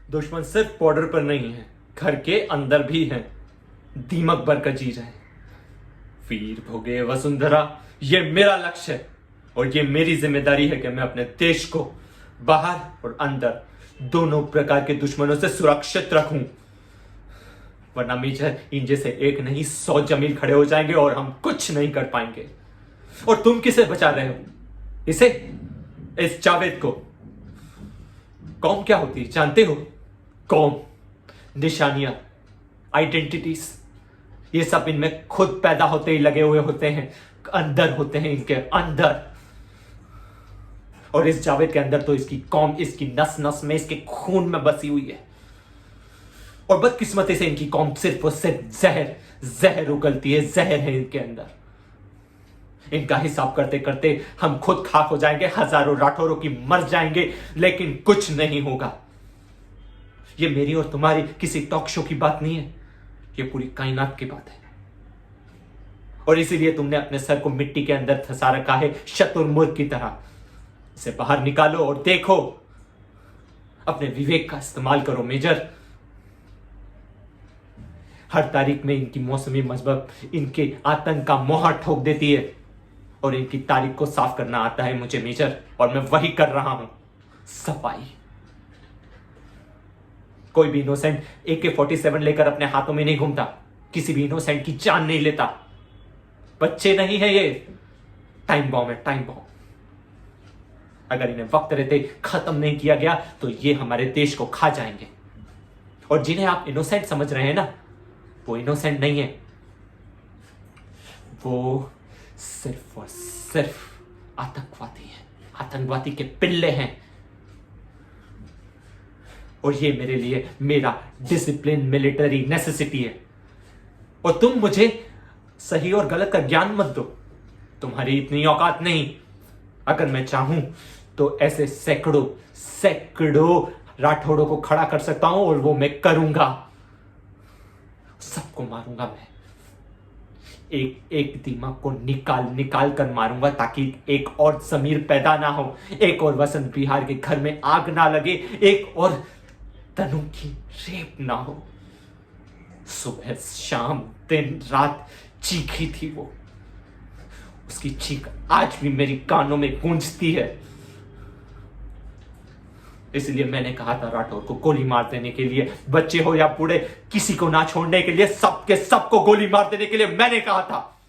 दुश्मन सिर्फ बॉर्डर पर नहीं है, घर के अंदर भी है, दीमक भरकर जी रहे हैं। वीर भोगे वसुंधरा, ये मेरा लक्ष्य है और ये मेरी जिम्मेदारी है कि मैं अपने देश को बाहर और अंदर दोनों प्रकार के दुश्मनों से सुरक्षित रखूं। वरना मेजर, इन जैसे एक नहीं 100 जमील खड़े हो जाएंगे और हम कुछ नहीं कर पाएंगे। और तुम किसे बचा रहे हो? इसे, इस जावेद को। कौम क्या होती है जानते हो? कौम, निशानियां, आइडेंटिटीज, ये सब इनमें खुद पैदा होते ही लगे हुए होते हैं, अंदर होते हैं, इनके अंदर। और इस जावेद के अंदर तो इसकी कौम इसकी नस नस में, इसके खून में बसी हुई है। और बदकिस्मती से इनकी कौम सिर्फ और सिर्फ जहर उगलती है, जहर है इनके अंदर। इनका हिसाब करते करते हम खुद खाक हो जाएंगे, हजारों राठौरों की मर जाएंगे, लेकिन कुछ नहीं होगा। ये मेरी और तुम्हारी किसी टॉक शो की बात नहीं है, ये पूरी कायनात की बात है। और इसीलिए तुमने अपने सर को मिट्टी के अंदर धंसा रखा है, शतुरमुर्ग की तरह। इसे बाहर निकालो और देखो, अपने विवेक का इस्तेमाल करो मेजर। हर तारीख में इनकी मौसमी मजहब इनके आतंक का मोहर ठोक देती है और इनकी तारीख को साफ करना आता है मुझे मेजर, और मैं वही कर रहा हूं, सफाई। कोई भी इनोसेंट AK-47 लेकर अपने हाथों में नहीं घूमता, किसी भी इनोसेंट की जान नहीं लेता। बच्चे नहीं है ये, टाइम बॉम्ब है, टाइम बॉम्ब। अगर इन्हें वक्त रहते खत्म नहीं किया गया तो ये हमारे देश को खा जाएंगे। और जिन्हें आप इनोसेंट समझ रहे हैं ना, वो इनोसेंट नहीं है, वो सिर्फ और सिर्फ आतंकवादी है, आतंकवादी के पिल्ले हैं। और ये मेरे लिए मेरा डिसिप्लिन, मिलिट्री नेसेसिटी है। और तुम मुझे सही और गलत का ज्ञान मत दो, तुम्हारी इतनी औकात नहीं। अगर मैं चाहूं तो ऐसे सैकड़ों राठौड़ों को खड़ा कर सकता हूं, और वो मैं करूंगा। सबको मारूंगा मैं, एक एक दिमाग को निकाल कर मारूंगा, ताकि एक और समीर पैदा ना हो, एक और वसंत बिहार के घर में आग ना लगे, एक और तनु की रेप ना हो। सुबह शाम दिन रात चीखी थी वो, उसकी चीख आज भी मेरी कानों में गूंजती है। इसलिए मैंने कहा था राठौर को गोली मार देने के लिए, बच्चे हो या बूढ़े, किसी को ना छोड़ने के लिए, सबके सबको गोली मार देने के लिए मैंने कहा था।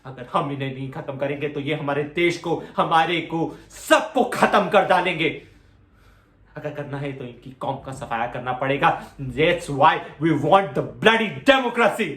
अगर हम इन्हें नहीं खत्म करेंगे तो ये हमारे देश को, हमारे को, सबको खत्म कर डालेंगे। अगर करना है तो इनकी कौम का सफाया करना पड़ेगा। That's why we want the bloody democracy.